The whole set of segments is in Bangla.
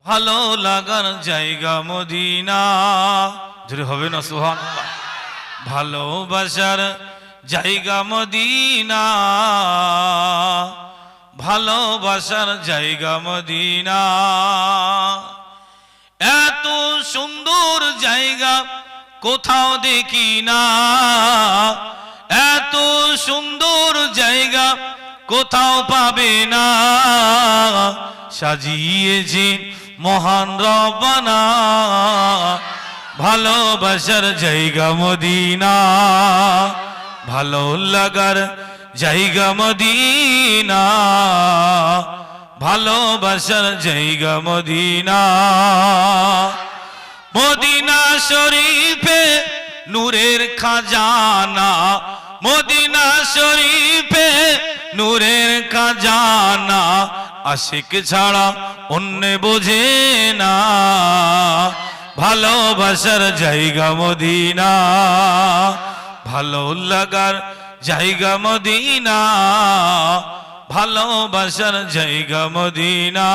ভালো লাগার জায়গা মদিনা। জোরে হবে না সুবহানাল্লাহ। ভালোবাসার জায়গা মদিনা, ভালোবাসার জায়গা মদিনা। এত সুন্দর জায়গা কোথাও দেখি না, এত সুন্দর জায়গা কোথাও পাবে না। সাজিয়েছেন মহান রব্বানা, ভালোবাসার জায়গা মদিনা, ভালো লাগার জায়গা মদিনা, ভালোবাসার জায়গা মদিনা। মদিনা শরীফে নূরের খাজানা, মদিনা শরীফে নূরের খাজানা। আশিক ছাড়া অন্য বোঝে না, ভালোবাসার জায়গা মদিনা, ভালো লাগার জায়গা মদিনা, ভালোবাসার জায়গা মদিনা।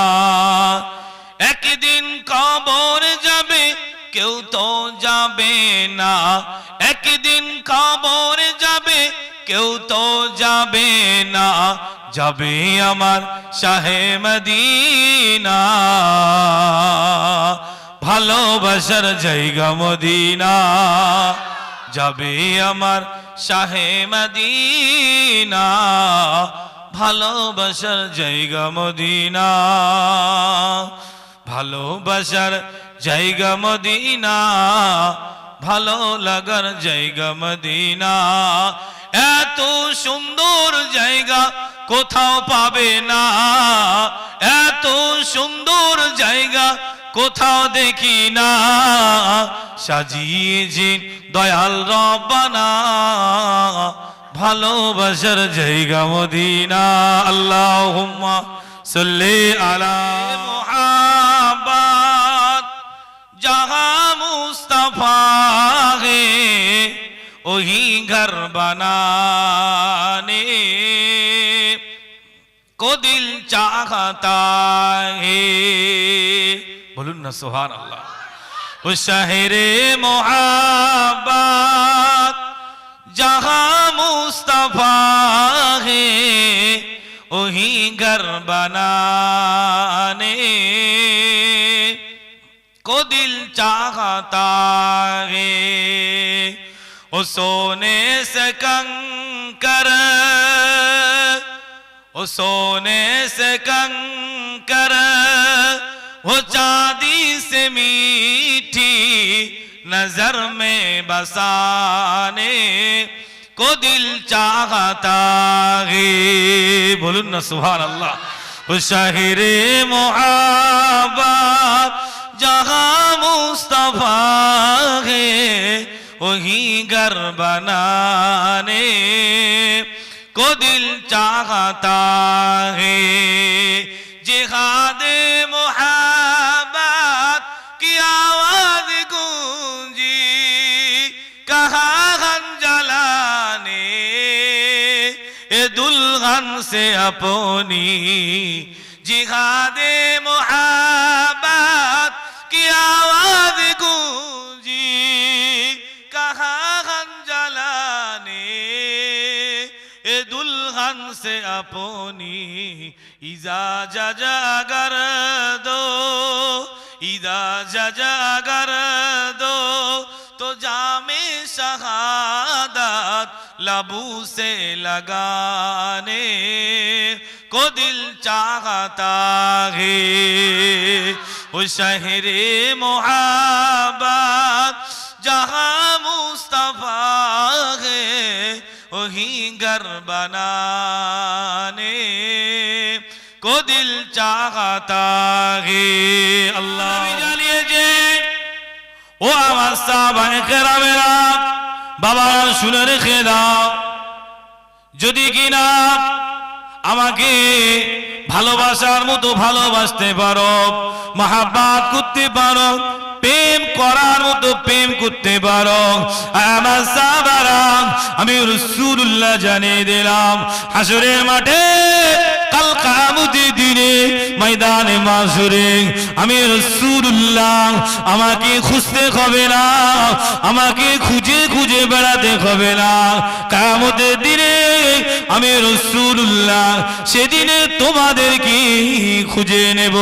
একদিন কবর যাবে কেউ তো যাবে না, একদিন কবর যাবে কেউ তো যাবে না। যাবে আমার শাহে মদিনা, ভালোবাসার জায়গা মদিনা। যাবে আমার শাহে মদিনা, ভালোবাসার জায়গা মদিনা, ভালোবাসার জায়গা মদিনা, ভালো লাগার জায়গা মদিনা। এত সুন্দর জায়গা কোথাও পাবে না, এত সুন্দর জায়গা কোথাও দেখি না। সাজিয়েছেন দয়াল রব্বানা, ভালোবাসার জায়গা মদিনা। আল্লাহুম্মা সাল্লি আলা মুহাম্মদ, जहां मुस्तफा है वही घर बनाने को दिल चाहता है। बोलून ना सुभान अल्लाह। उस शहरे मोहब्बत जहां मुस्तफा है वही घर बनाने को दिल चाहता है। वो सोने से कंकर, वो सोने से कंकर, वो चांदी से मीठी नजर में बसाने को दिल चाहता है। बोलूं ना सुभान अल्लाह। वो शहरे मोहब्बत जहां मुस्तफा है वही घर बनाने को दिल चाहता है। जिहादे मोहब्बत की आवाज गूंजी कहाँ हम जलाने ए दुल्हन से अपनी। जिहादे मोहब्बत की आवाज गूंजी कहाँ हम जलाने ए दुल्हन से अपनी। इजाजत अगर दो, इजाजत अगर दो तो जामे शहादत लबू से लगाने को दिल चाहता है। वो शहरे मोहब्बत जहां मुस्तफा है वही घर बनाने को दिल चाहता है। अल्लाह जानिए जे ও আমার সাহাবায়ে কেরামেরা, বাবা শুনে রেখে দাও, যদি কিনা আমাকে ভালোবাসার মতো ভালোবাসতে পারো, মহাব্বত করতে পারো, প্রেম করার মতো প্রেম করতে পারো, আমার সাহাবারা আমি রাসূলুল্লাহ জানিয়ে দিলাম হাসরের মাঠে কাল কিয়ামতের দিনে ময়দানে মাশরে আমি রাসূলুল্লাহ আমাকে খুঁজতে হবে না, আমাকে খুঁজে খুঁজে বেড়াতে হবে না। কিয়ামতের দিনে আমি রাসূলুল্লাহ সেদিনে তোমাদেরকে খুঁজে নেব।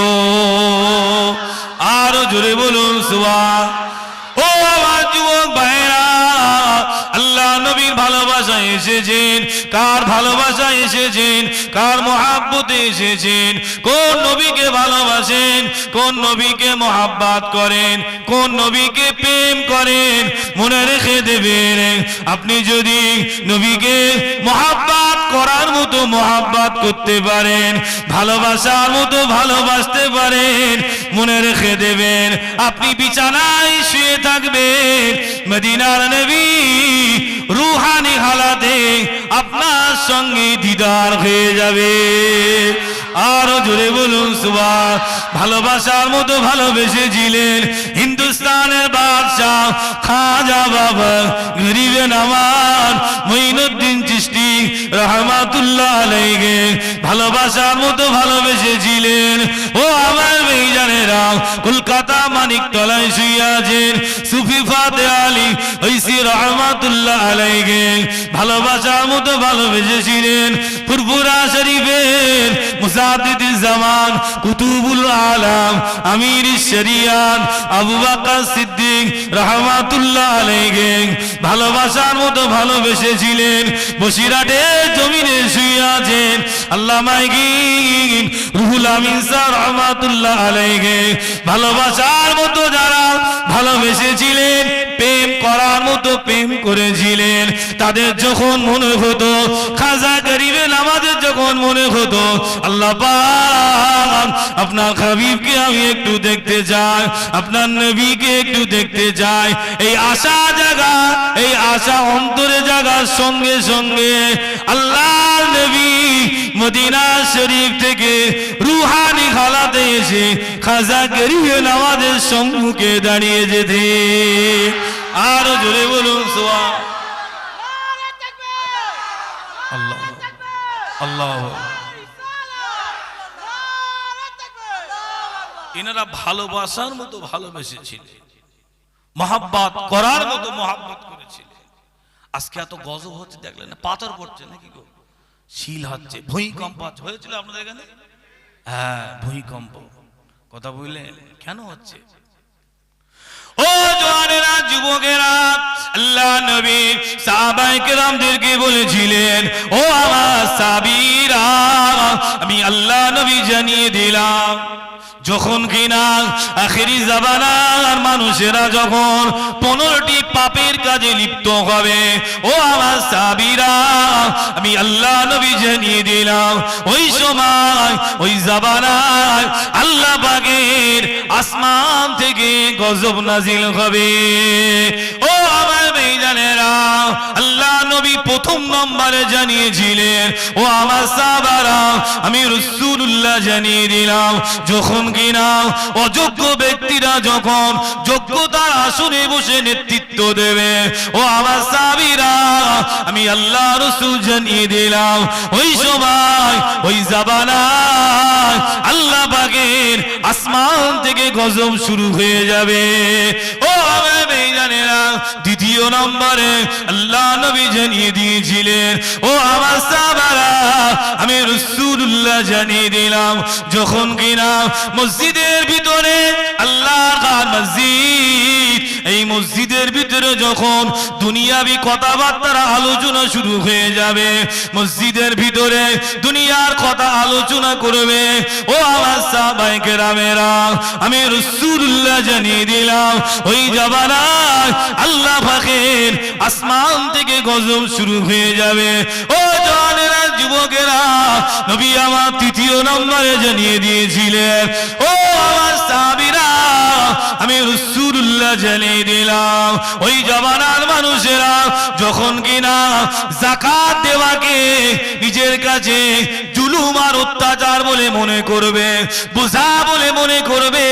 আরো জোরে বলুন সুবহান। ও আমার যুবক ভাইরা, আল্লাহ নবীর ভালোবাসা এসেছেন, কার ভালোবাসা এসেছেন, কার মহাব্বতে এসেছেন, কোন নবীকে ভালোবাসেন, কোন নবীকে মহাব্বত করেন, কোন নবীকে প্রেম করেন, মনে রেখে দেবেন। আপনি যদি নবীকে মহাব্বত করার মতো মহাব্বত করতে পারেন, ভালোবাসার মতো ভালোবাসতে পারেন, মনে রেখে দেবেন আপনি বিছানায় শুয়ে থাকবেন, মদিনার নবী রূহানি হালাতে আপনার সঙ্গে দিদার হয়ে যাবে। আরো জোরে বলুন সুবহান। ভালোবাসার মতো ভালোবেসেছিলেন হিন্দুস্তানের বাদশাহ খাজা বাবা গরিবে নওয়াজ মঈনুদ্দিন চিশতি রহমাতুল্লাহ আলাইহি। ভালোবাসার মতো ভালোবেসেছিলেন ও আমার ভাইজানেরা, কলকাতা মানিকতলায় শুয়ে আছেন সুফি ফাতে আলী ঐসি রহমাতুল্লাহ আলাইহি। ভালোবাসার মতো ভালোবেসেছিলেন ফুরফুরা শরীফের মুজাদ্দিদুল জামান কুতুবুল আলাম আমির শরিয়াত আবু বকর সিদ্দিক রহমাতুল্লাহ আলাইহি। ভালোবাসার মতো ভালোবেসেছিলেন বসিরহাটের জমিনে শুয়ে আছেন আল্লামা রুহুল আমিন স্যার রহমাতুল্লাহ আলাইহি। ভালোবাসার মতো যারা ভালোবেসেছিলেন, প্রেম করার মতো প্রেম করেছিলেন, তাদের যখন মনে হতো খাজা গরিবে নামাজের যখন মনে হতো আল্লাহ পাক আপনার হাবিবকে আমি একটু দেখতে চাই, আপনার নবীকে একটু দেখতে চাই, এই আশা জাগা, এই আশা অন্তরে জাগার সঙ্গে সঙ্গে আল্লাহর নবী মদিনা শরীফ থেকে রূহানি হালাতে এসে খাজা গরিবে নামাজের সম্মুখে দাঁড়িয়ে যেতে। আরো জোরে বলুন সুবহান আল্লাহ আল্লাহ। এনারা ভালোবাসার মতো ভালোবেসেছিলেন, মহাব্বত করার মতো মহাব্বত করেছিলেন। আজকে এত গজব হচ্ছে দেখলেন না, পাথর পড়ছে নাকি গো, শিল হচ্ছে, ভূমিকম্প হয়েছিল আপনাদের এখানে? হ্যাঁ ভূমিকম্প, কথা বললেন কেন হচ্ছে? ও জওয়ানেরা, যুবকেরা, আল্লাহ নবী সাহাবায়ে কেরামদেরকে বলেছিলেন ও আমার সাহাবীরা, আমি আল্লাহ নবী জানিয়ে দিলাম যখন কিনা আখেরি জামানার মানুষেরা যখন 15টি পাপের কাজে লিপ্ত হবে, ও আমার সাহাবীরা আমি আল্লাহ নবী জানিয়ে দিলাম ওই সময় ওই জামানায় আল্লাহ পাকের আসমান থেকে গজব নাজিল হবে। ও আমার ভাইজানেরা, আল্লাহ নবী প্রথম নম্বরে জানিয়েছিলেন ও আমার সাহাবারা আমি রাসূলুল্লাহ জানিয়ে দিলাম যখন কিনা অযোগ্য ব্যক্তিরা যখন যোগ্যতার আসনে বসে নেতৃত্ব দেবে, ও আমার সাহাবীরা আমি আল্লাহ রাসূল জানিয়ে দিলাম ওই সময় ওই জামানায় আল্লাহ পাকের আসমান থেকে গজব শুরু হয়ে যাবে। ও আমার ভাইজানেরা, দ্বিতীয় নম্বরে আল্লাহ নবী জানিয়ে দিয়েছিলেন ও আমার সাহাবারা আমি রাসূলুল্লাহ জানিয়ে দিলাম যখন কিনা মসজিদের ভিতরে আল্লাহর ঘর মসজিদ, এই মসজিদের ভিতরে যখন দুনিয়াবি কথাবার্তা আলোচনা শুরু হয়ে যাবে, মসজিদের ভিতরে দুনিয়ার কথা আলোচনা করবে, ও আমার সাহাবায়ে কেরামেরা আমি রাসূলুল্লাহ জানিয়ে দিলাম ওই জামানায় আল্লাহ পাকের আসমান থেকে গজব শুরু হয়ে যাবে। ও জওয়ানেরা, যুবকেরা, নবী আমার তৃতীয় নম্বরে জানিয়ে দিয়েছিলেন ও আমার সাহাবীরা আমি রাসূলুল্লাহ জানিয়ে দিলাম ওই জামানার মানুষেরা যখন কিনা যাকাত দেওয়াকে নিজের কাছে জুলুম আর অত্যাচার বলে মনে করবে, বোঝা বলে মনে করবে,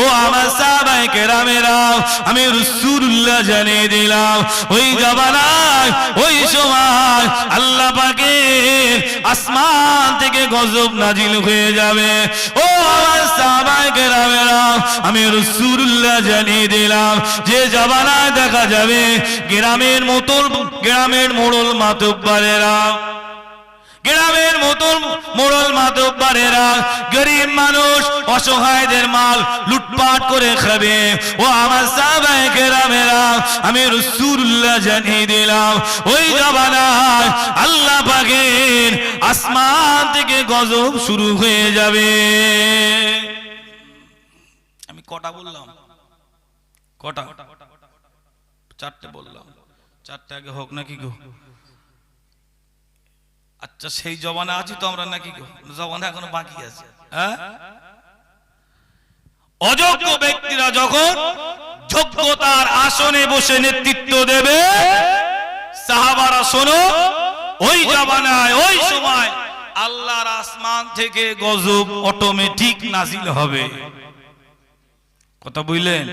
ও আমার সাহাবা সাহাবায়ে কেরামেরা আমি রাসূলুল্লাহ জানিয়ে দিলাম ওই জামানায় ওই সময় আল্লাহ পাকের আসমান থেকে গজব নাজিল হয়ে যাবে। ও আমার সাহাবায়ে কেরামেরা আমি রাসূলুল্লাহ জানিয়ে দিলাম যে জামানায় দেখা যাবে গ্রামের মোড়ল মাতব্বরেরা গ্রামের মোড়ল মাতব্বরেরা গরিব মানুষ অসহায়দের মাল লুটপাট করে খাবে। ও আমার সাহাবায়ে কেরামেরা আমি রাসূলুল্লাহ জানিয়ে দিলাম ওই জামানায় আল্লাহ পাকের আসমান থেকে গজব শুরু হয়ে যাবে। আমি কটা বললাম? কটা? চারটে বললাম। চারটে আগে হোক নাকি গো? আচ্ছা সেই জবানে আছি তো আমরা নাকি গো? জবানে এখনো বাকি আছে। হ্যাঁ, অযোগ্য ব্যক্তিরা যখন যোগ্যতার আসনে বসে নেতৃত্ব দেবে, সাহাবারা শোনো, ওই জবানায় ওই সময় আল্লাহর আসমান থেকে গজব অটোমেটিক নাজিল হবে। কথা বুঝলেন?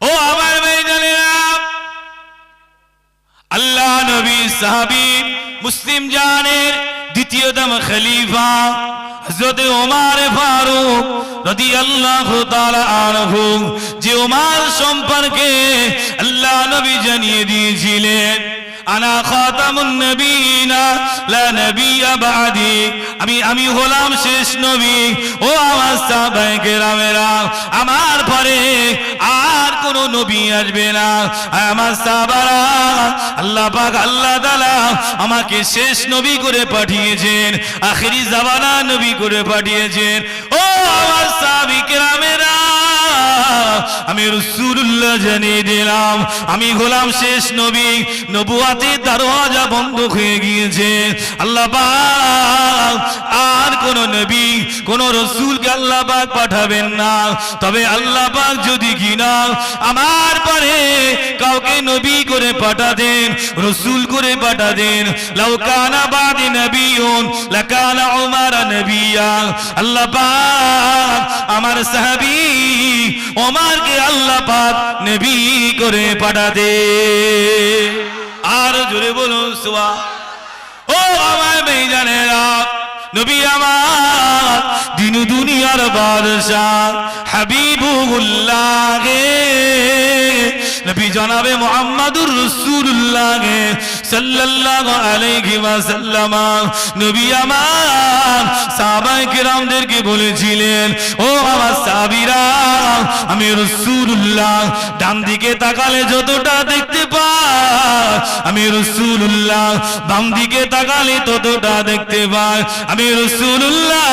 ও আমার ভাইজানেরা, আল্লাহ নবী সাহাবী মুসলিম জানের দ্বিতীয়তম খলিফা হযরত ওমর ফারুক রাদিয়াল্লাহু তাআলা আনহু, যে ওমর সম্পর্কে আল্লাহ নবী জানিয়ে দিয়েছিলেন আনা খাতামুন নবিয়িনা লা নবিয়্যা বা'দি, আমি হলাম শেষ নবী। ও আমার সাহাবায়ে কেরামেরা আমার পরে আর কোন নবী আসবে না। আমার সাহাবারা আল্লাহ পাক আল্লাহ তাআলা আমাকে শেষ নবী করে পাঠিয়েছেন, আখিরি জামানা নবী করে পাঠিয়েছেন। ও আমার সাহাবী কেরামেরা আমি রাসূলুল্লাহ জানিয়ে দিলাম আমি হলাম শেষ নবী। নবুয়াতের দরওয়াজা বন্ধ হয়ে গিয়েছে। আল্লাহ পাক আর কোন নবী কোন রাসূলকে আল্লাহ পাক পাঠাবেন না। তবে আল্লাহ পাক যদি কিনা আমার পরে কাউকে নবী করে পাঠাতেন, রাসূল করে পাঠাতেন, লাউ কানা বাদি নবিয়ুন লাকানা উমর নবিয়্যা, আল্লাহ পাক আমার সাহাবী ওমরকে আল্লাহ পাক নবী করে পাঠাতে। আর জোরে বলুন সুবহান। ও আমার ভাইজানেরা, নবী আমার দিন দুনিয়ার বাদশাহ হাবিবুল্লাহ নবী জনাবে মুহাম্মদুর রাসূলুল্লাহ সাল্লাল্লাহু আলাইহি ওয়াসাল্লাম নবী আমার সাহাবায়ে কিরামদেরকে বলেছিলেন, ও আমার সাহাবীরা আমি রাসূলুল্লাহ ডান দিকে তাকালে যতটা দেখতে পাই আমি রাসূলুল্লাহ, বাম দিকে তাকালে ততটা দেখতে পাই আমি রাসূলুল্লাহ,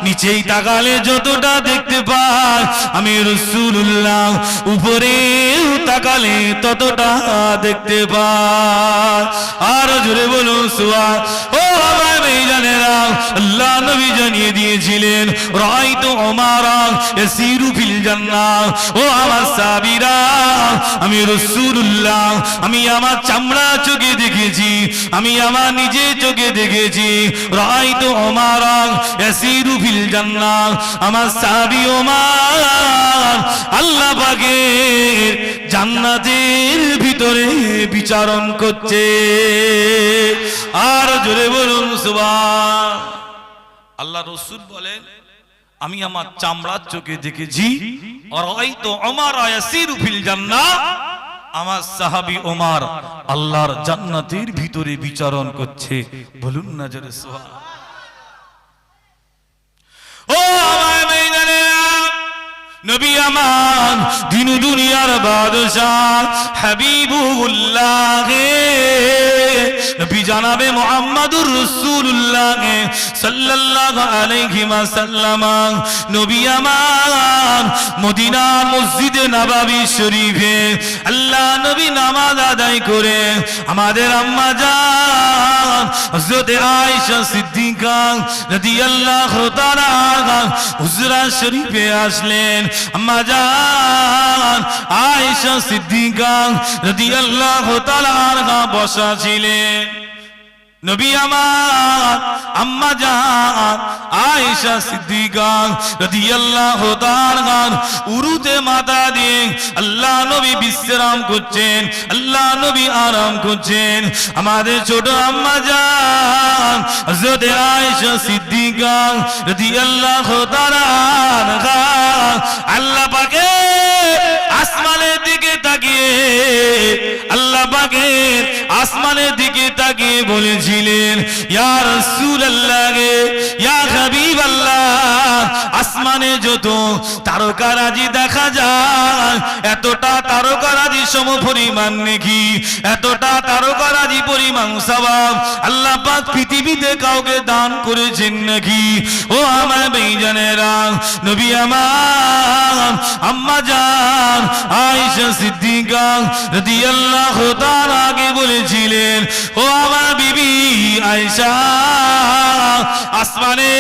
নিচেই তাকালে যতটা দেখতে পাই আমি রাসূলুল্লাহ, উপরে তাকালে ততটা দেখতে পাই। আর জোরে বলুন সুবহান। ও আমার ভাইজানেরা, আল্লাহ নবী জানিয়ে দিয়েছিলেন রাআইতু উমারা ইয়াসিরু ফিল জান্নাহ। ও আমার সাহাবীরা আমি রাসূলুল্লাহ আমি আমার চামড়া চোখে দেখেছি, আমি আমার নিজে চোখে দেখেছি। রাআইতু উমারা ইয়াসিরু ফিল জান্নাহ, আমার সাহাবী ওমর আল্লাহ পাকের জান্নাতের ভিতরে বিচারণ করছে। আর জোরে বলুন সুবহান। আল্লাহ রাসূল বলেন আমি আমার চামড়ার চোখে দেখেছি রাআইতু উমারা ইয়াসিরু ফিল জান্নাহ, আমার সাহাবী ওমর আল্লাহর জান্নাতের ভিতরে বিচারণ করছে। বলুন না জোরে সুবহান। ও আমার ভাইজানেরা, নবী আমার দিন দুনিয়ার বাদশাহ হাবিবুল্লাহ নবী জানাবে মুহাম্মদুর রাসূলুল্লাহ সাল্লাল্লাহু আলাইহি ওয়াসাল্লাম নবী আমার মদিনা মসজিদে নববী শরীফে আল্লাহ নবী নামাজ আদায় করে আমাদের আম্মা জান হযরত আয়েশা সিদ্দিকা রাদিয়াল্লাহু তাআলা হুজরা শরীফে আসলেন। আম্মা জান আয়েশা সিদ্দিকা রাদিয়াল্লাহু তাআলা আনহা বসা ছিলেন। নবী আমার আম্মা জান আয়েশা সিদ্দিকা রাদিয়াল্লাহু তাআলা উরুতে মাথা দিয়ে আল্লাহ নবী বিশ্রাম করছেন, আল্লাহ নবী আরাম করছেন। আমাদের ছোট আম্মা জান হযরত আয়েশা সিদ্দিকা রাদিয়াল্লাহু তাআলা আল্লাহ পাকের আসমানের দিকে তাকিয়ে, আল্লাহ পাকের আসমানের দিকে তাকিয়ে বলেছিলেন, ইয়া রাসূলুল্লাহ, ইয়া হাবিবাল্লাহ, আসমানে যত তারকারাজি দেখা যায়, এতটা তারকারাজি সম পরিমাণ নেকি, এতটা তারকারাজি পরিমাণ সওয়াব আল্লাহ পাক পৃথিবীতে কাউকে দান করেছেন নাকি? ও আমার ভাইজানেরা, নবী আমার আম্মা জান আয়েশা সিদ্দিকা রাদিয়াল্লাহু তাআলা আগে বলেছিলেন, ও আমার বিবি আয়েশা, আসমানে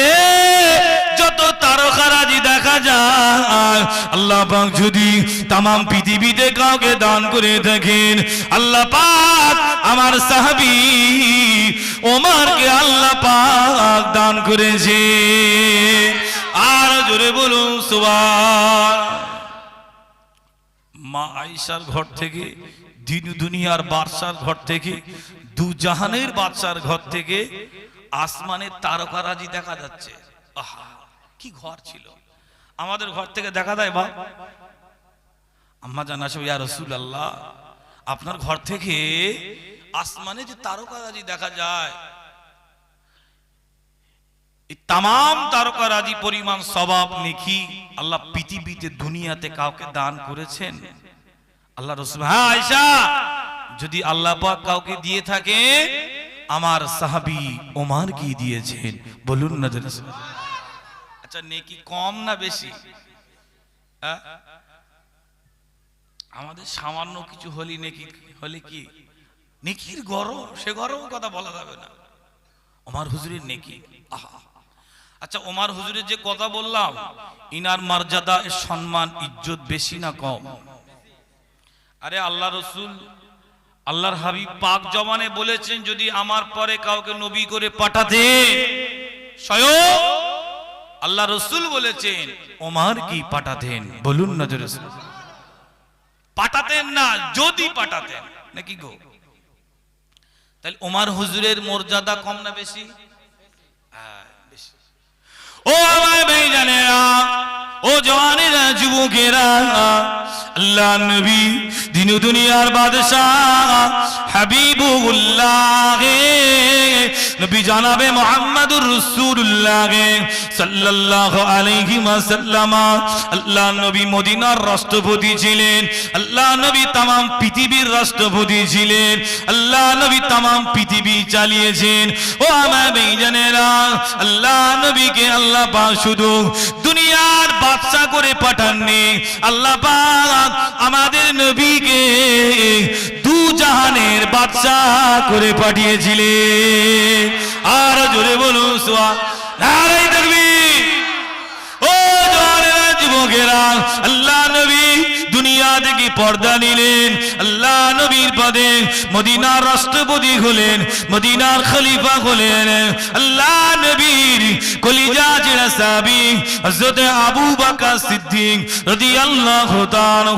যত তারকারাজি দেখা যায়, আল্লাহ পাক যদি তাম পৃথিবীতে কাউকে দান করে থাকেন, আল্লাহ পাক আমার সাহাবী ওমরকে আল্লাহ পাক দান করেছে। আর জোরে বলুন সুবহান। মা আয়েশার ঘর থেকে, দিন দুনিয়ার বাদশার ঘর থেকে, দু জাহানের বাদশার ঘর থেকে আসমানের তারকারাজি দেখা যাচ্ছে। আহা, কি ঘর ছিল! আমাদের ঘর থেকে দেখা দেয় বা আম্মা জান আসো, ইয়া রাসূলুল্লাহ, আপনার ঘর থেকে আসমানে যে তারকারাজি দেখা যায়, এই তামাম তারকারাজি পরিমাণ সওয়াব নেকি আল্লাহ পৃথিবীতে দুনিয়াতে কাউকে দান করেছেন? আল্লাহ রাসূল, হ্যাঁ আয়েশা, যদি আল্লাহ পাক কাউকে দিয়ে থাকে আমার সাহাবী ওমর কি দিয়েছেন, বলুন না রাসূল। আচ্ছা, নেকি কম না বেশি? আমাদের সামান্য কিছু হলি নেকি হলে কি নেকির গরম, সে গরম কথা বলা যাবে না। ওমর হুজুরের নেকি, আহা! আচ্ছা, ওমর হুজুরের যে কথা বললাম, ইনার মর্যাদা, সম্মান, ইজ্জত বেশি না কম? আরে আল্লাহ রসুল, আল্লাহর হাবিব পাক জবানে বলেছেন, যদি আমার পরে কাউকে নবী করে পাঠাতে, স্বয়ং আল্লাহ রসুল বলেছেন ওমর কি পাঠাতেন, বলুন না জোরে। পাঠাতেন না, যদি পাঠাতেন নাকি গো? তাহলে ওমর হুজুরের মর্যাদা কম না বেশি? বেশি। ও আমার ভাইজানেরা, ও জওয়ানেরা, যুবকেরা, আল্লাহ নবী দিন দুনিয়ার বাদশাহ হাবিবুল্লাহ নবী জানাবে মুহাম্মদুর রাসূলুল্লাহ সাল্লাল্লাহু আলাইহি ওয়াসাল্লাম, আল্লাহ নবী মদিনার রাষ্ট্রপতি ছিলেন, আল্লাহ নবী तमाम পৃথিবীর রাষ্ট্রপতি ছিলেন, আল্লাহ নবী तमाम পৃথিবী চালিয়েছেন। ও আমার ভাইজানেরা, আল্লাহ নবীকে আল্লাহ পাক শুধু দুনিয়ার বাদশা করে পাঠাননি, আল্লাহ পাক আমাদের নবীকে দু জাহানের বাদশা করে পাঠিয়েছিলেন। আর জোরে বলুন সুবহানাল্লাহ, নারে তাকবীর। ও জওয়ানেরা, যুবকেরা, আল্লাহ নবী দুনিয়া থেকে পর্দা নিলেন, আল্লাহ নবীর পদে মদিনার রাষ্ট্রপতি হলেন, মদিনার খলিফা হলেন। আল্লাহ নবীর কলিজা জিরা সাহাবী হযরত আবু বকর সিদ্দিক রাদিয়াল্লাহু তাআলা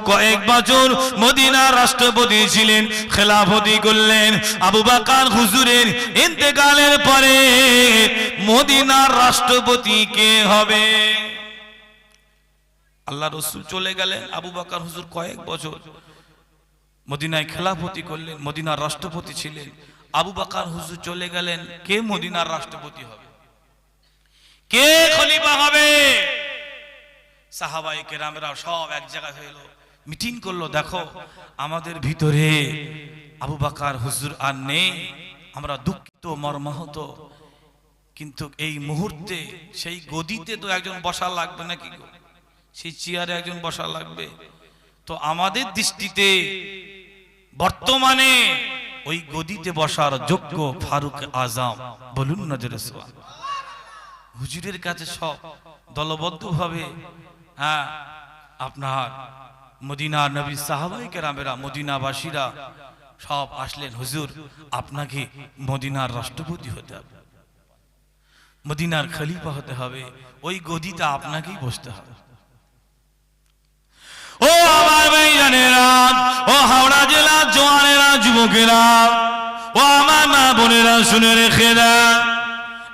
কয়েক বছর মদিনার রাষ্ট্রপতি ছিলেন, খেলাফতি করলেন। আবু বকর হুজুরের ইন্তেকালের পরে মদিনার রাষ্ট্রপতি কে হবে? আল্লাহ রসুল চলে গেলেন, আবু বকর হুজুর কয়েক বছর মদিনায় খেলাফতি করলেন, মদিনার রাষ্ট্রপতি ছিলেন। আবু বকর হুজুর চলে গেলেন, কে মদিনার রাষ্ট্রপতি হবে, কে খলিফা হবে? সাহাবায়ে কেরামরা সব এক জায়গায় হলো, মিটিং করলো, দেখো আমাদের ভিতরে আবু বকর হুজুর আর নেই, আমরা দুঃখিত, মর্মাহত, কিন্তু এই মুহূর্তে সেই গদিতে তো একজন বসা লাগবে নাকি গো? সেই চেয়ারে একজন বসা লাগবে। তো আমাদের দৃষ্টিতে বর্তমানে ওই গদিতে বসার যোগ্য ফারুক আজম, বলুন না জোরে সুবহানাল্লাহ। হুজুরের কাছে সব দলবদ্ধভাবে, আপনার মদিনার নবী সাহাবায়ে কেরামেরা, মদিনাবাসীরা সব আসলেন, হুজুর আপনাকে মদিনার রাষ্ট্রপতি হতে হবে, মদিনার খলিফা হতে হবে, ওই গদিটা আপনাকেই বসতে হবে। ও আমার ভাইজানেরা, ও হাওড়া জেলার জওয়ানেরা, যুবকেরা, ও আমার মা বোনেরা, শুনে রেখে দেন,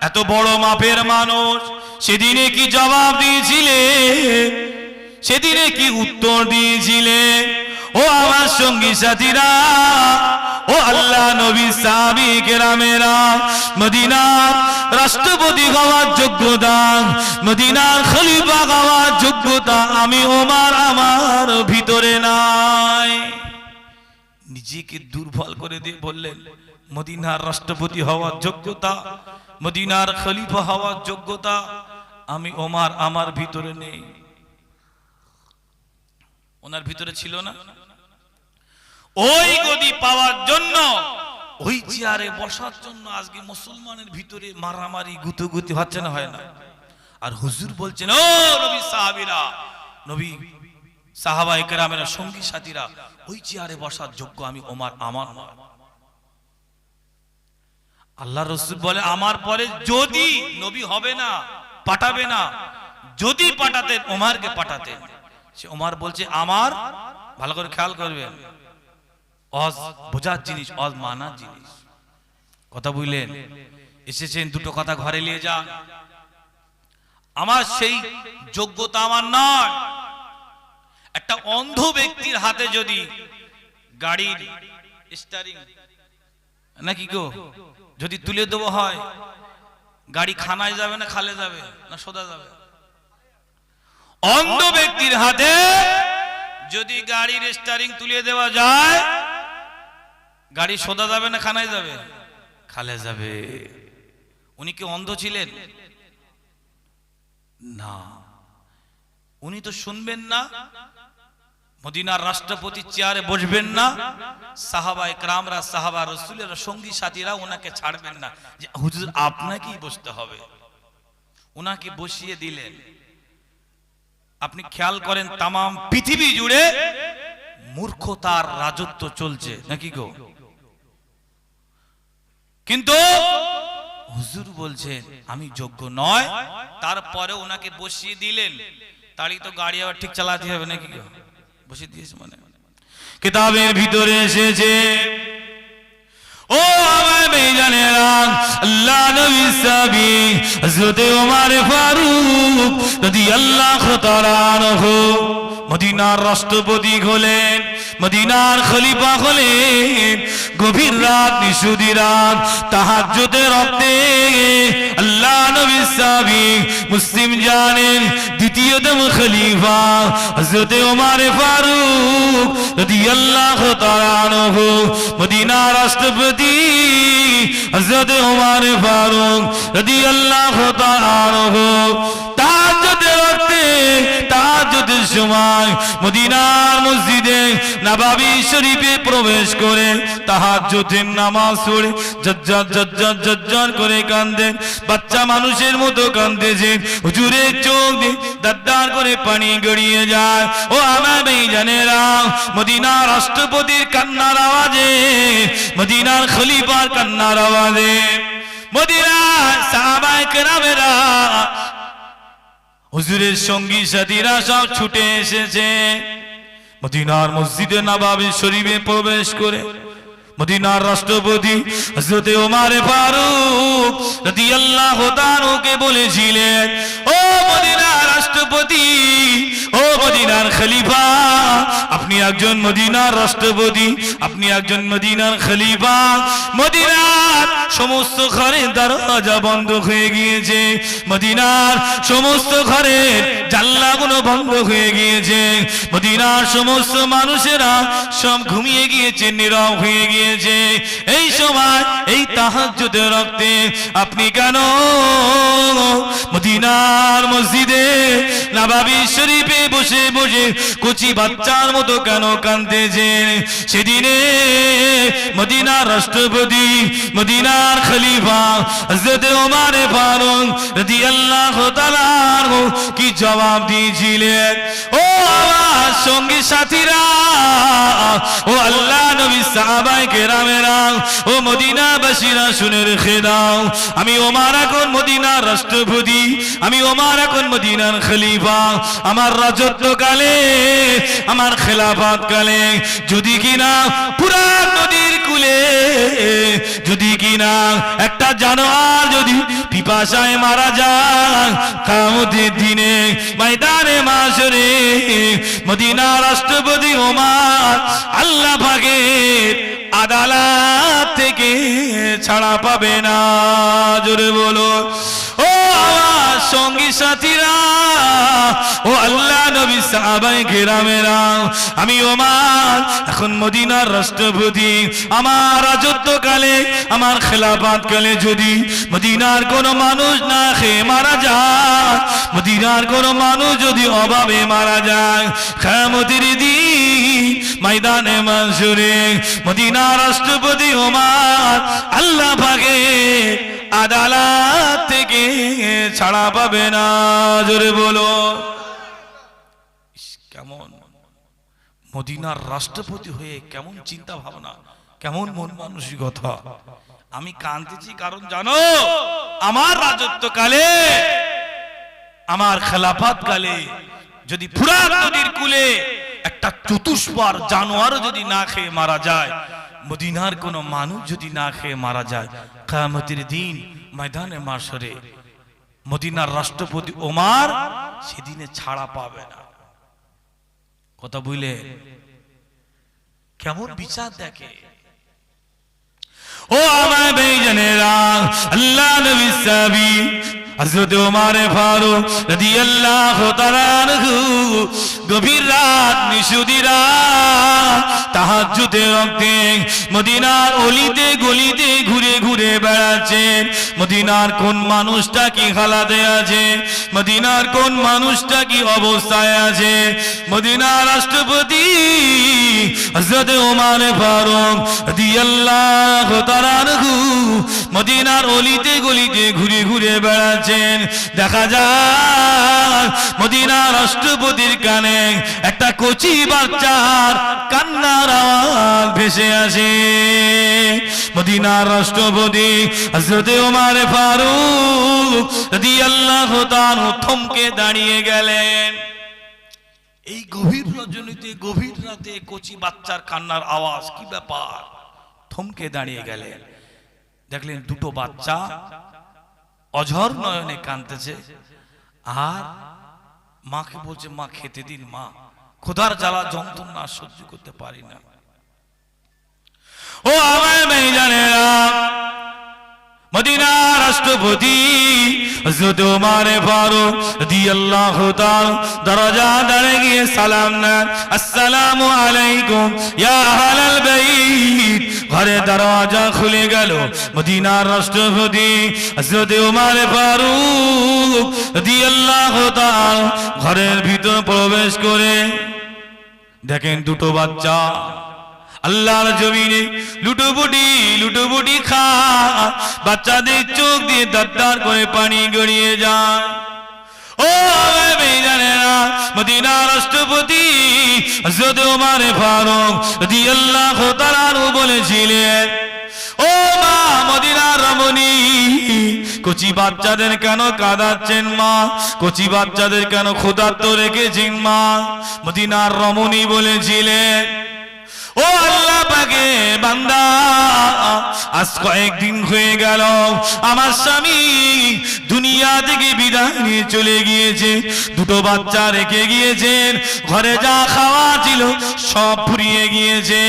এত বড় মাপের মানুষ সেদিনে কি জবাব দিয়েছিলে, সেদিনে কি উত্তর দিয়েছিলে? ও আমার সঙ্গী সাথীরা, ও আল্লাহ নবী সাহাবী কেরামেরা, মদিনার রাষ্ট্রপতি হওয়ার যোগ্যতা, মদিনার খলিফা হওয়ার যোগ্যতা আমি ওমর আমার ভিতরে নাই। নিজেকে দুর্বল করে দিয়ে বললেন মদিনার রাষ্ট্রপতি হওয়ার যোগ্যতা, মদিনার খলিফা হওয়ার যোগ্যতা আমি ওমর আমার ভিতরে নেই। ওনার ভিতরে ছিল না? ওই গদি পাওয়ার জন্য, ওই চেয়ারে বসার জন্য আজকে মুসলমানের ভিতরে মারামারি গুতোগুতি হচ্ছে না, হয় না? আর হুজুর বলছেন, ও নবী সাহাবীরা, নবী সাহাবায়ে কেরামেরা, সঙ্গী সাথীরা, ওই চেয়ারে বসার যোগ্য আমি ওমর আমার নয়। আল্লাহ রাসূল বলে আমার পরে যদি নবী হবে না, পাঠাবে না, যদি পাঠাতেন ওমরকে পাঠাতেন। সে ওমর বলছে আমার, ভালো করে খেয়াল করবেন, অজ বোঝার জিনিস, অজ মানার জিনিস। কথা বুঝলেন? এসেছেন দুটো কথা ঘরে নিয়ে যা, আমার সেই যোগ্যতা আমার নয়। একটা অন্ধ ব্যক্তির হাতে যদি গাড়ির স্টিয়ারিং নাকি গো যদি তুলে দেবো হয়, গাড়ি খানায় যাবে না খালে যাবে না সোজা যাবে? অন্ধ ব্যক্তির হাতে যদি গাড়ির স্টিয়ারিং তুলে দেওয়া যায়, গাড়ি সোজা যাবে না খানায় যাবে? খালে যাবে। উনি কি অন্ধ ছিলেন? না, উনি তো শুনবেন না, মদিনার রাষ্ট্রপতি চেয়ারে বসবেন না, সাহাবায়ে কেরামরা, সাহাবা রাসূলের সঙ্গী সাথীরা ওনাকে ছাড়বেন না যে হুজুর আপনাকেই বসতে হবে। ওনাকে বসিয়ে দিলেন। আপনি খেয়াল করেন, তামাম পৃথিবী জুড়ে মূর্খতার রাজত্ব চলছে নাকি গো? কিন্তু হুজুর বলছেন আমি যোগ্য নয়, তারপরে ওনাকে বসিয়ে দিলেন। তারই তো গাড়ি আবার ঠিক চালাতে হবে নাকি গো? বসিয়ে দিয়েছে মানে কিতাবের ভিতরে এসেছে। ও আমার বেজানেরা, আল্লাহ নবী সাহাবী হযরত ওমর ফারুক রাদিয়াল্লাহু তাআলা আনহু মদিনার রাষ্ট্রপতি হলেন, মদিনার খলিফা হলেন। গভীর রাত, নিশুদি রাত, তাহাজ্জুদের রাতে আল্লাহ নবী সাহাবী, মুসলিম জানেন দ্বিতীয়তম খলিফা হযরত ওমর ফারুক রাদিয়াল্লাহু তাআলা আনহু, মদিনার রাষ্ট্রপতি হযরত ওমর ফারুক রাদিয়াল্লাহু তাআলা আনহু তাহাজ্জুদের রাতে, তাহাজ্জুদের সময় মদিনার মসজিদে নববী শরীফে প্রবেশ করে তাহাজ্জুদের নামাজ পড়ে জজ্জার জজ্জার জজ্জার করে কাঁদেন। বাচ্চা মানুষের মতো কাঁদতেছেন। হুজুরের চোখ দিয়ে দাদ্দার করে পানি গড়িয়ে যায়। ও আমার ভাইজানেরা, মদিনার রাষ্ট্রপতির কান্নার আওয়াজে, মদিনার খলিফার কান্নার আওয়াজে মদিনার সাহাবায়ে কেরামেরা, হুজুরের সঙ্গী সাথীরা সব ছুটে এসেছে। মদিনার মসজিদে নববী শরীফে প্রবেশ করে মদিনার রাষ্ট্রপতি হযরত ওমর ফারুক রাদিয়াল্লাহু তাআলাকে বলেছিলেন, ও মদিনার রাষ্ট্রপতি, ও মদিনার খলিফা, আপনি একজন মদিনার রাষ্ট্রপতি, আপনি একজন মদিনার খলিফা। মদিনার সমস্ত ঘরের দরজা বন্ধ হয়ে গিয়েছে, মদিনার সমস্ত ঘরের জানলাগুলো বন্ধ হয়ে গিয়েছে, মদিনার সমস্ত মানুষেরা সব ঘুমিয়ে গিয়েছে, নীরব হয়ে গিয়েছে। এই সময় এই তাহাজ্জুদের রক্তে আপনি কেন মদিনার মসজিদে নববী শরীফে বসে বসে কচি বাচ্চার মতো কেন কাঁদতেছেন? সেদিনে মদিনার রাষ্ট্রপতি, মদিনার খলিফা হযরত ওমর ফারুক রাদিয়াল্লাহু তাআলা কি জবাব জবাব দিয়েছিলেন, ও আমার সঙ্গী সাথীরা, ও আল্লাহ নবী সাহাবায়ে কেরামেরা, ও মদিনাবাসীরা শুনে রেখে দাও, আমি ওমর এখন মদিনার রাষ্ট্রপতি, আমি ওমর এখন মদিনার খলিফা। আমার রাজত্বকালে, আমার খেলাফত কালে যদি কিনা পুরা নদীর কুলে যদি কিনা একটা জানোয়ার যদি পিপাসায় মারা যায়, কিয়ামতের দিনে ময়দানে মাশরে মদিনার রাষ্ট্রপতি ওমর আল্লাহ পাকের আদালত থেকে ছাড়া পাবে না। জোরে বলো, ও আমার সঙ্গী সাথীরা, ও আল্লাহ নবী সাহাবায়ে কেরামেরা, আমি ওমর এখন মদিনার রাষ্ট্রপতি। আমার রাজত্বকালে, আমার খেলাফত কালে যদি মদিনার কোন মানুষ না খেয়ে মারা যায়, মদিনার কোন মানুষ যদি অভাবে মারা যায়, কিয়ামতের দিন ময়দানে মাশরে মদিনার রাষ্ট্রপতি ওমর আল্লাহ পাকের আদালত থেকে ছাড়া পাবে না। জোরে বলো, কেমন মদিনার রাষ্ট্রপতি হয়ে কেমন চিন্তা ভাবনা, কেমন মন মানসিকতা। আমি কাঁদতেছি কারণ জানো, আমার রাজত্বকালে, আমার খেলাফত কালে যদি ফুরাত নদীর কূলে একটা চতুষ্পার জানোয়ার যদি না খেয়ে মারা যায়, মদিনার কোন মানুষ যদি না খেয়ে মারা যায়, কিয়ামতের দিন ময়দানে মাশরে মদিনার রাষ্ট্রপতি ওমর সেদিনে ছাড়া পাবে না। কথা বুঝলে? কেমন বিচার দেখে। ও আমার ভাইজানেরা, আল্লাহ নবী সাহাবী হযরত ওমর ফারুক রাদিয়াল্লাহু তাআলা আনহু গভীর রাত নিশুদিরা তাহাজ্জুদের ওয়াক্তে মদিনার অলিতে গলিতে ঘুরে ঘুরে বেড়াচ্ছেন। মদিনার কোন মানুষটা কি হালাতে আছে, মদিনার কোন মানুষটা কি অবস্থায় আছে। মদিনার রাষ্ট্রপতি হযরত ওমর ফারুক রাদিয়াল্লাহু তাআলা আনহু মদিনার অলিতে গলিতে ঘুরে ঘুরে বেড়াচ্ছেন। দেখা যায় মদিনার রাষ্ট্রপতির কানে একটা কচি বাচ্চার কান্নার আওয়াজ ভেসে আসে। মদিনার রাষ্ট্রপতি হযরত ওমর ফারুক রাদিয়াল্লাহু তাআলা থমকে দাঁড়িয়ে গেলেন। এই গভীর রজনীতে, গভীর রাতে কচি বাচ্চার কান্নার আওয়াজ, কি ব্যাপার? থমকে দাঁড়িয়ে গেলেন, দেখলেন দুটো বাচ্চা অঝর নয়নে কাঁদতেছে, আর মাকে বলছে, মা খেতে দিন, মা ক্ষুধার জ্বালা যন্ত্রণা সহ্য করতে পারি না। ও আমার ভাইজানেরা, মদিনার রাষ্ট্রপতি হযরত ওমর ফারুক রাদিয়াল্লাহু তাআলা দরজা দাঁড়িয়ে গিয়ে সালাম দেন, আসসালামু আলাইকুম ইয়া আহলাল বাইত। ঘরে দরজা খুলে গেল। মদিনার রাষ্ট্রপতি হযরত ওমর ফারুক রাদিয়াল্লাহু তাআলা ঘরের ভিতর প্রবেশ করে দেখেন দুটো বাচ্চা আল্লাহর জমিনে লুটোপুটি খা, বাচ্চাদের চোখ দিয়ে দাঁড় করে পানি গড়িয়ে যায়। ও ভাইজানেরা, মদিনার রাষ্ট্রপতি হযরত ওমর ফারুক রাদিয়াল্লাহু তাআলা বলেছিলেন, ও মা মদিনার রমণী, কচি বাচ্চাদের কেন কাঁদাচ্ছেন মা? কচি বাচ্চাদের কেন ক্ষুধার্ত রেখেছেন মা? মদিনার রমণী বলেছিলেন, ও আল্লাহ পাকের বান্দা, আজ কয়েকদিন হয়ে গেল আমার স্বামী দুনিয়া থেকে বিদায় নিয়ে চলে গিয়েছে, দুটো বাচ্চা রেখে গিয়েছেন, ঘরে যা খাওয়া ছিল সব ফুরিয়ে গিয়েছে।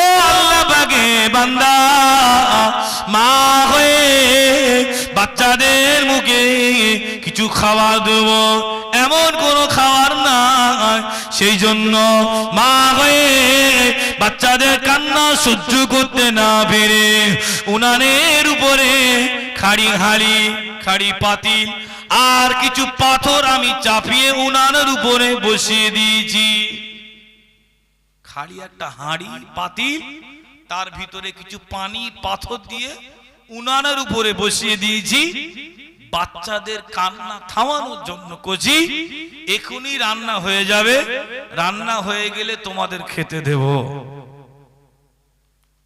ও আল্লাহ পাকের বান্দা, মা হয়ে বাচ্চাদের মুখে কিছু খাবার দেব, এমন কোনো খাবার নাই। সেই জন্য মা হয়ে বাচ্চাদের কান্না সহ্য করতে না পেরে উনানের উপরে খাড়ি পাতিল আর কিছু পাথর আমি চাপিয়ে উনানের উপরে বসিয়ে দিয়েছি। খাড়ি একটা হাঁড়ি পাতিল, তার ভিতরে কিছু পানি পাথর দিয়ে উনানের উপরে বসিয়ে দিয়েছি। বাচ্চাদের কান্না থামানোর জন্য কচি এখনই রান্না হয়ে যাবে, রান্না হয়ে গেলে তোমাদের খেতে দেব।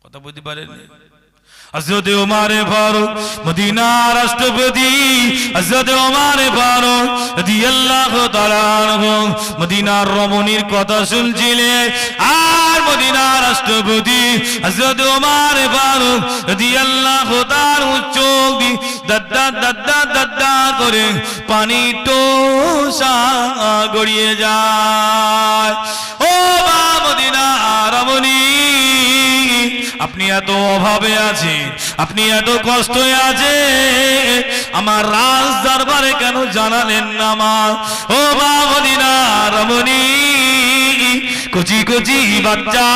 কথা বুঝতে পারেন? হযরত ওমর ফারুক মদিনার রাষ্ট্রপতি, হযরত ওমর ফারুক রাদিয়াল্লাহু তাআলা আনহু মদিনার রমণীর কথা শুনছিলেন। আর মদিনার রাষ্ট্রপতি হযরত ওমর ফারুক রাদিয়াল্লাহু তাআলা চোখ দিয়ে দাদা দাদা দাদা করে পানি টোসা গড়িয়ে যায়। ও মা মদিনার রমণী, আপনি এত অভাবে আছেন, আপনি এত কষ্টে আছেন, আমার রাজ দরবারে কেন জানালেন না মা? ও মা মদিনার রমণী, কচি কচি বাচ্চা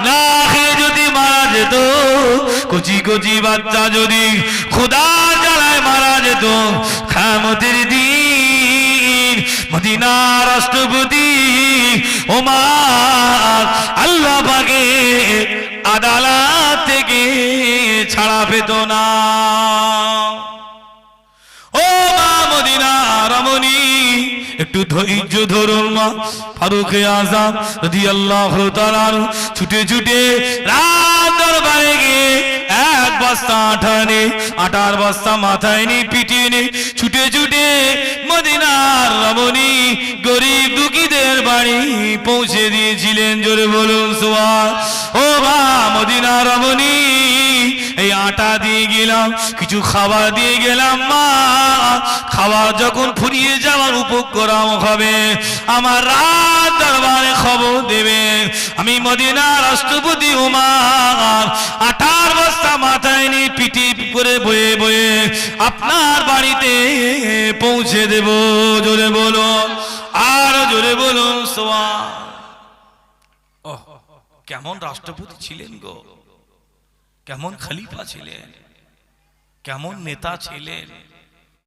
না খেয়ে যদি মারা যেত, কচি কচি বাচ্চা যদি খোদার জ্বালায় মারা যেত, কিয়ামতের দিন মদিনার রাষ্ট্রপতি ওমর আল্লাহ পাকে আদালত থেকে ছাড়া পেত না। ও মা মদিনার রমণী, একটু ধৈর্য ধরুন মা। ফারুক আযম রাদিয়াল্লাহু তাআলা ছুটে ছুটে রাজ দরবারে গিয়ে এক বস্তা আটা নে, আটার বস্তা মাথায় নিয়ে পিটিয়ে নিয়ে ছুটে ছুটে মদিনার রমণী গরিব দুঃখীদের বাড়ি পৌঁছে দিয়েছিলেন। জোরে বলুন সুবহান। ও মা মদিনার রমণী, এই আটা দিয়ে গেলাম, কিছু খাবার দিয়ে গেলাম মা। খাবার যখন ফুরিয়ে যাওয়ার উপক্রম হবে, আমার রাজ দরবারে খবর দেবে। আমি মদিনার রাষ্ট্রপতি ওমর আটার বস্তা মাথায় নিয়ে পিটি করে বয়ে বয়ে আপনার বাড়িতে পৌঁছে দেব। জোরে বলুন, আর জোরে বলুন সুবহান। ওহ, কেমন রাষ্ট্রপতি ছিলেন গো, কেমন খলিফা ছিলেন, কেমন নেতা ছিলেন।